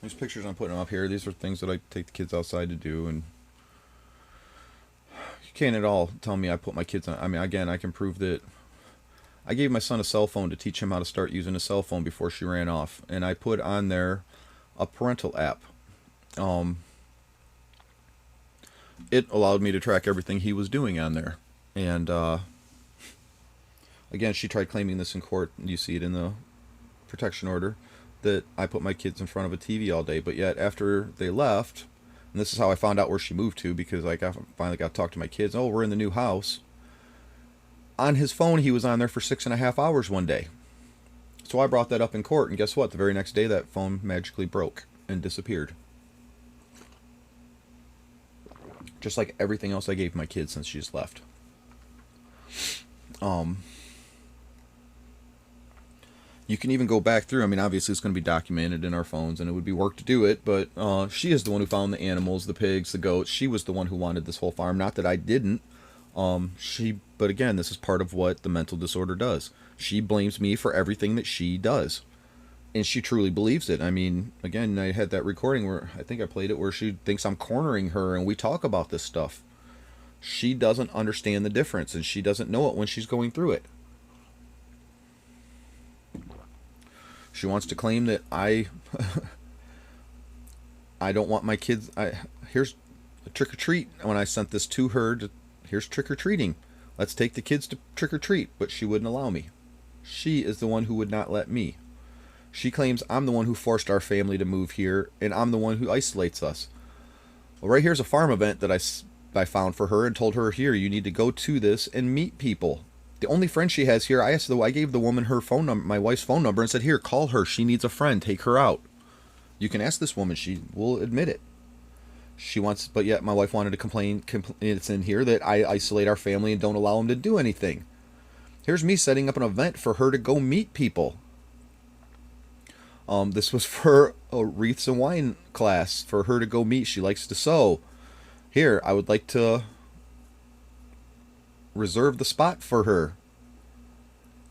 These pictures I'm putting up here, these are things that I take the kids outside to do, and you can't at all tell me I put my kids on. I mean, again, I can prove that I gave my son a cell phone to teach him how to start using a cell phone before she ran off, and I put on there a parental app. Um, it allowed me to track everything he was doing on there, and again, she tried claiming this in court. You see it in the protection order that I put my kids in front of a TV all day, but yet after they left, and this is how I found out where she moved to because finally got to talk to my kids. Oh, we're in the new house. On his phone, he was on there for 6.5 hours one day. So I brought that up in court, and guess what? The very next day, that phone magically broke and disappeared. Just like everything else I gave my kids since she's left. Um, you can even go back through. I mean, obviously, it's going to be documented in our phones, and it would be work to do it. But she is the one who found the animals, the pigs, the goats. She was the one who wanted this whole farm. Not that I didn't. But again, this is part of what the mental disorder does. She blames me for everything that she does, and she truly believes it. I mean, again, I had that recording where I think I played it where she thinks I'm cornering her, and we talk about this stuff. She doesn't understand the difference, and she doesn't know it when she's going through it. She wants to claim that I don't want my kids. Here's a trick or treat. When I sent this to her, here's trick or treating. Let's take the kids to trick or treat, but she wouldn't allow me. She is the one who would not let me. She claims I'm the one who forced our family to move here, and I'm the one who isolates us. Well, right here's a farm event that I found for her and told her, here, you need to go to this and meet people. The only friend she has here, I gave the woman her phone number, my wife's phone number, and said, here, call her. She needs a friend. Take her out. You can ask this woman. She will admit it. But yet my wife wanted to complain. It's in here that I isolate our family and don't allow them to do anything. Here's me setting up an event for her to go meet people. This was for a wreaths and wine class for her to go meet. She likes to sew. Here, I would like to reserve the spot for her.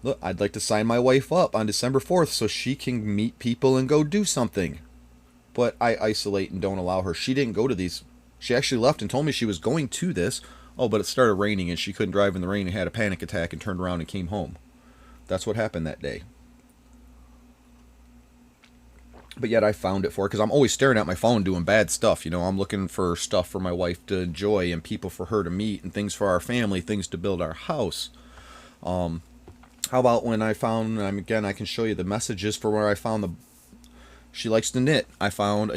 Look, I'd like to sign my wife up on December 4th so she can meet people and go do something. But I isolate and don't allow her. She didn't go to these. She actually left and told me she was going to this. Oh, but it started raining and she couldn't drive in the rain and had a panic attack and turned around and came home. That's what happened that day. But yet I found it for her because I'm always staring at my phone doing bad stuff. You know, I'm looking for stuff for my wife to enjoy and people for her to meet and things for our family, things to build our house. How about when I found, again, I can show you the messages for where I found she likes to knit. I found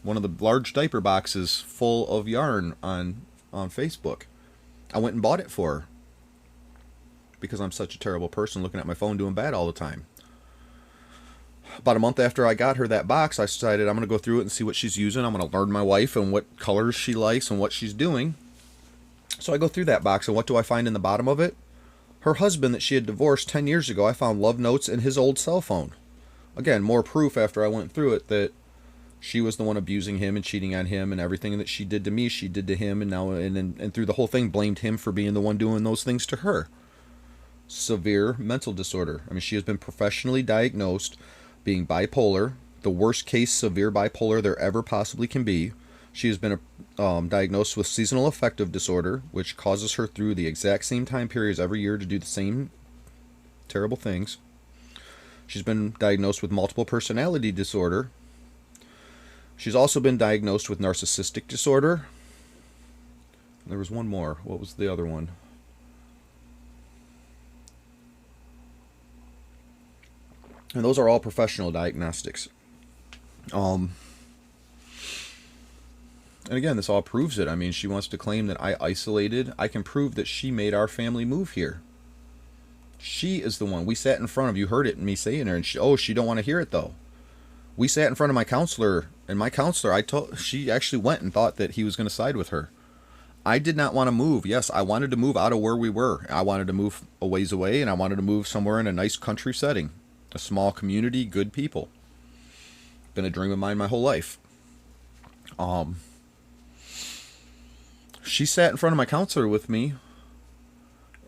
one of the large diaper boxes full of yarn on Facebook. I went and bought it for her because I'm such a terrible person looking at my phone doing bad all the time. About a month after I got her that box, I decided I'm going to go through it and see what she's using. I'm going to learn my wife and what colors she likes and what she's doing. So I go through that box, and what do I find in the bottom of it? Her husband that she had divorced 10 years ago, I found love notes in his old cell phone. Again, more proof after I went through it that she was the one abusing him and cheating on him, and everything that she did to me, she did to him, and through the whole thing blamed him for being the one doing those things to her. Severe mental disorder. I mean, she has been professionally diagnosed being bipolar, the worst case severe bipolar there ever possibly can be. She has been diagnosed with seasonal affective disorder, which causes her through the exact same time periods every year to do the same terrible things. She's been diagnosed with multiple personality disorder. She's also been diagnosed with narcissistic disorder. There was one more. What was the other one? And those are all professional diagnostics. And again, this all proves it. I mean, she wants to claim that I isolated. I can prove that she made our family move here. She is the one. We sat in front of, you heard it in me saying her, and she don't want to hear it though. We sat in front of my counselor, and my counselor, she actually went and thought that he was going to side with her. I did not want to move. Yes, I wanted to move out of where we were. I wanted to move a ways away, and I wanted to move somewhere in a nice country setting. A small community, good people. Been a dream of mine my whole life. She sat in front of my counselor with me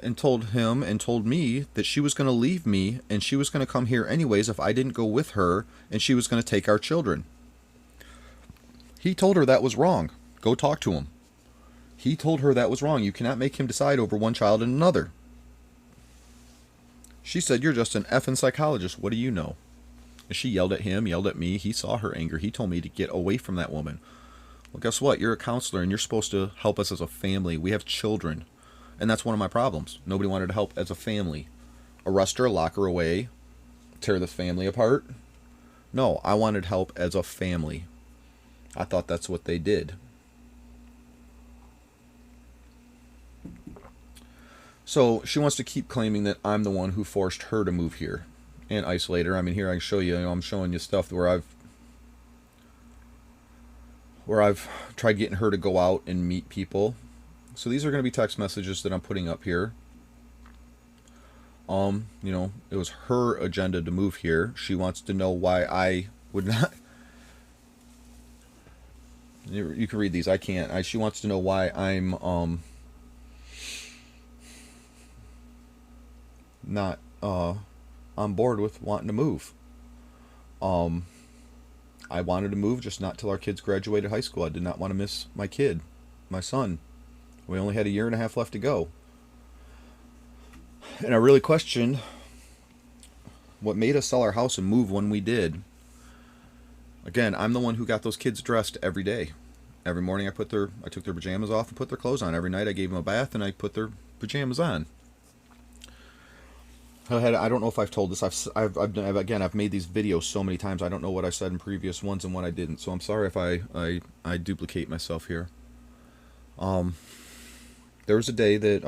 and told him and told me that she was going to leave me and she was going to come here anyways if I didn't go with her, and she was going to take our children. He told her that was wrong. Go talk to him. He told her that was wrong. You cannot make him decide over one child and another. She said, you're just an effing psychologist. What do you know? And she yelled at him, yelled at me. He saw her anger. He told me to get away from that woman. Well, guess what? You're a counselor, and you're supposed to help us as a family. We have children. And that's one of my problems. Nobody wanted to help as a family. Arrest her, lock her away, tear the family apart. No, I wanted help as a family. I thought that's what they did. So she wants to keep claiming that I'm the one who forced her to move here and isolate her. I mean, here I can show you, I'm showing you stuff where I've tried getting her to go out and meet people. So these are going to be text messages that I'm putting up here. You know, it was her agenda to move here. She wants to know why I would not. You can read these. I can't. She wants to know why I'm not on board with wanting to move. I wanted to move, just not till our kids graduated high school. I did not want to miss my kid, my son. We only had a year and a half left to go. And I really questioned what made us sell our house and move when we did. Again, I'm the one who got those kids dressed every day. Every morning I took their pajamas off and put their clothes on. Every night I gave them a bath and I put their pajamas on. I don't know if I've told this. I've made these videos so many times. I don't know what I said in previous ones and what I didn't. So I'm sorry if I duplicate myself here. There was a day that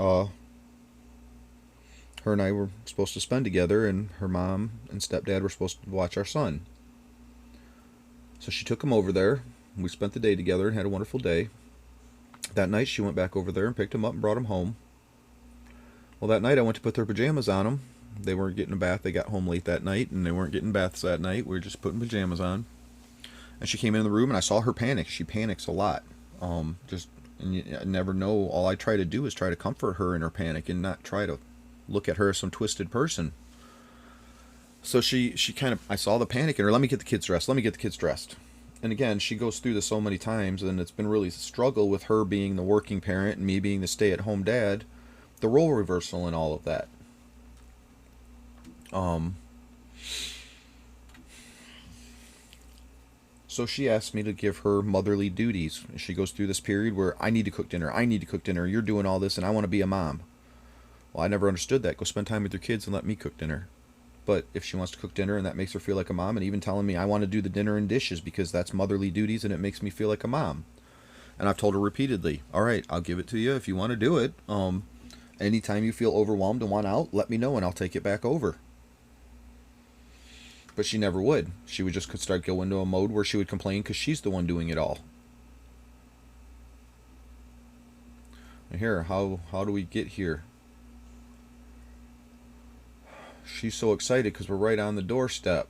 her and I were supposed to spend together, and her mom and stepdad were supposed to watch our son. So she took him over there. We spent the day together and had a wonderful day. That night she went back over there and picked him up and brought him home. Well, that night I went to put their pajamas on them. They weren't getting a bath. They got home late that night, and they weren't getting baths that night. We were just putting pajamas on. And she came in the room, and I saw her panic. She panics a lot. And you never know. All I try to do is try to comfort her in her panic and not try to look at her as some twisted person. So she kind of, I saw the panic in her. Let me get the kids dressed. Let me get the kids dressed. And again, she goes through this so many times, and it's been really a struggle with her being the working parent and me being the stay-at-home dad, the role reversal and all of that. So she asked me to give her motherly duties. She goes through this period where I need to cook dinner. I need to cook dinner. You're doing all this, and I want to be a mom. Well, I never understood that. Go spend time with your kids and let me cook dinner. But if she wants to cook dinner and that makes her feel like a mom, and even telling me I want to do the dinner and dishes because that's motherly duties and it makes me feel like a mom. And I've told her repeatedly, all right, I'll give it to you if you want to do it. Anytime you feel overwhelmed and want out, let me know and I'll take it back over. But she never would. She would just start going into a mode where she would complain because she's the one doing it all. And here, how do we get here? She's so excited because we're right on the doorstep.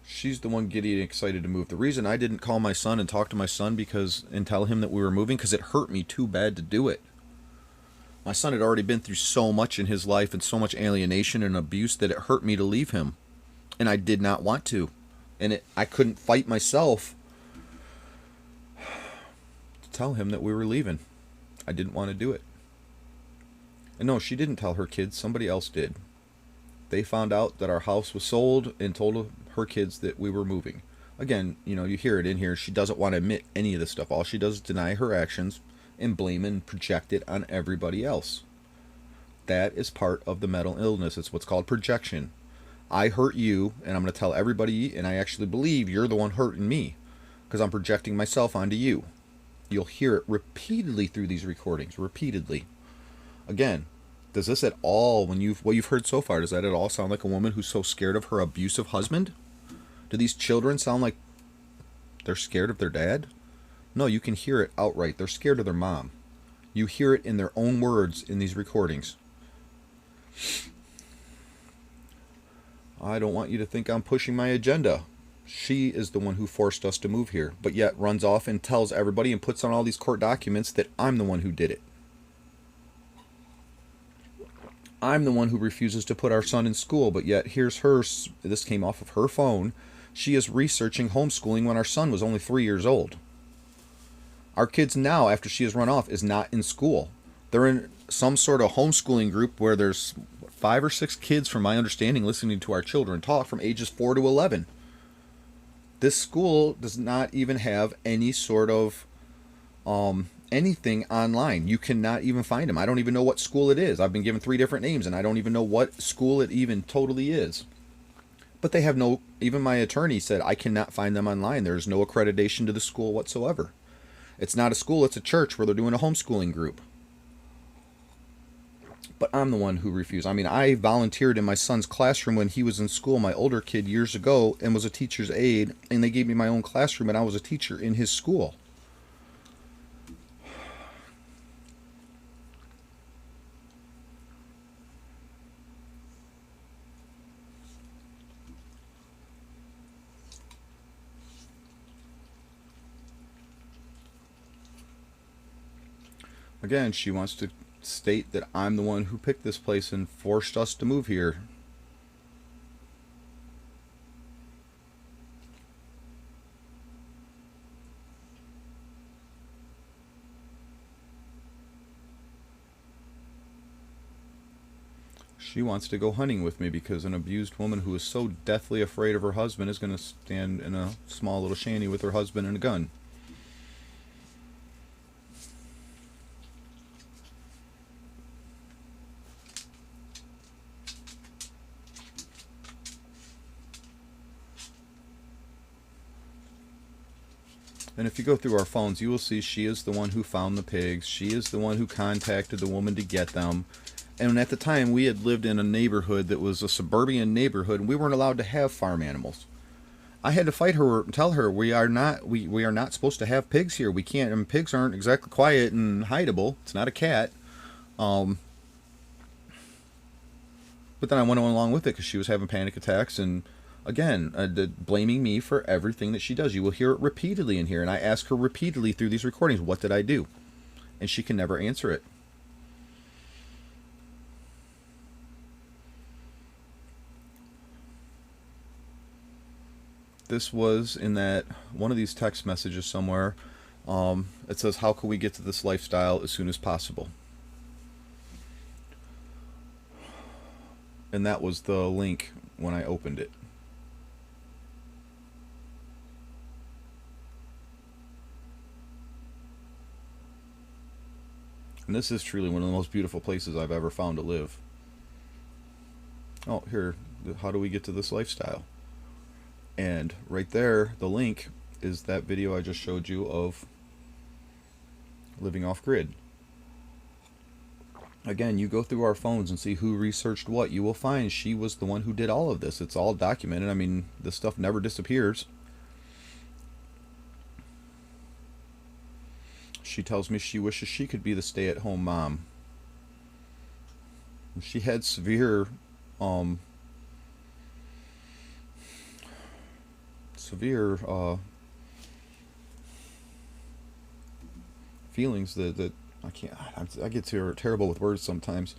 She's the one getting excited to move. The reason I didn't call my son and talk to my son and tell him that we were moving, because it hurt me too bad to do it. My son had already been through so much in his life and so much alienation and abuse that it hurt me to leave him. And I did not want to. And I couldn't fight myself to tell him that we were leaving. I didn't want to do it. And no, she didn't tell her kids. Somebody else did. They found out that our house was sold and told her kids that we were moving. Again, you hear it in here. She doesn't want to admit any of this stuff. All she does is deny her actions and blame and project it on everybody else. That is part of the mental illness. It's what's called projection. I hurt you, and I'm going to tell everybody, and I actually believe you're the one hurting me because I'm projecting myself onto you. You'll hear it repeatedly through these recordings, repeatedly. Again, does this at all, what you've heard so far, does that at all sound like a woman who's so scared of her abusive husband? Do these children sound like they're scared of their dad? No, you can hear it outright. They're scared of their mom. You hear it in their own words in these recordings. I don't want you to think I'm pushing my agenda. She is the one who forced us to move here, but yet runs off and tells everybody and puts on all these court documents that I'm the one who did it. I'm the one who refuses to put our son in school, but yet here's her, this came off of her phone, She is researching homeschooling when our son was only 3 years old. Our kids now, after she has run off, is not in school. They're in some sort of homeschooling group where there's 5 or 6 kids, from my understanding, listening to our children talk from ages 4 to 11. This school does not even have any sort of anything online. You cannot even find them. I don't even know what school it is. I've been given 3 different names, and I don't even know what school it even totally is. But they have no, even my attorney said, I cannot find them online. There's no accreditation to the school whatsoever. It's not a school, it's a church where they're doing a homeschooling group. But I'm the one who refused. I mean, I volunteered in my son's classroom when he was in school, my older kid, years ago, and was a teacher's aide, and they gave me my own classroom, and I was a teacher in his school. Again, she wants to state that I'm the one who picked this place and forced us to move here. She wants to go hunting with me because an abused woman who is so deathly afraid of her husband is going to stand in a small little shanty with her husband and a gun. And if you go through our phones, you will see she is the one who found the pigs. She is the one who contacted the woman to get them. And at the time, we had lived in a neighborhood that was a suburban neighborhood, and we weren't allowed to have farm animals. I had to fight her and tell her we are not supposed to have pigs here. We can't, and pigs aren't exactly quiet and hideable. It's not a cat. But then I went along with it because she was having panic attacks, and again, blaming me for everything that she does. You will hear it repeatedly in here, and I ask her repeatedly through these recordings, what did I do? And she can never answer it. This was in that one of these text messages somewhere. It says, how can we get to this lifestyle as soon as possible? And that was the link when I opened it. And this is truly one of the most beautiful places I've ever found to live. Oh, here, how do we get to this lifestyle? And right there, the link is that video I just showed you of living off grid. Again, you go through our phones and see who researched what. You will find she was the one who did all of this. It's all documented. I mean, this stuff never disappears. She tells me she wishes she could be the stay-at-home mom. She had severe feelings that I can't. I get terrible with words sometimes,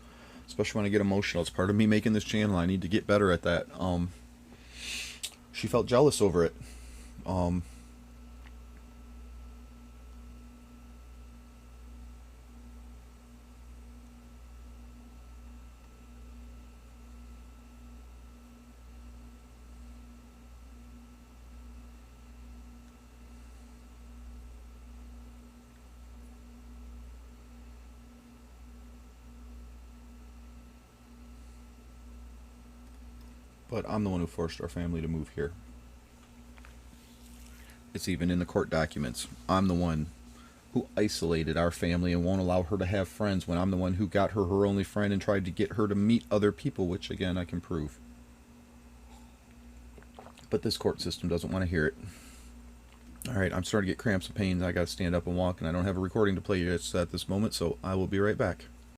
especially when I get emotional. It's part of me making this channel. I need to get better at that. She felt jealous over it. But I'm the one who forced our family to move here. It's even in the court documents. I'm the one who isolated our family and won't allow her to have friends when I'm the one who got her only friend and tried to get her to meet other people, which again I can prove. But this court system doesn't want to hear it. Alright, I'm starting to get cramps and pains. I gotta stand up and walk, and I don't have a recording to play yet at this moment, so I will be right back.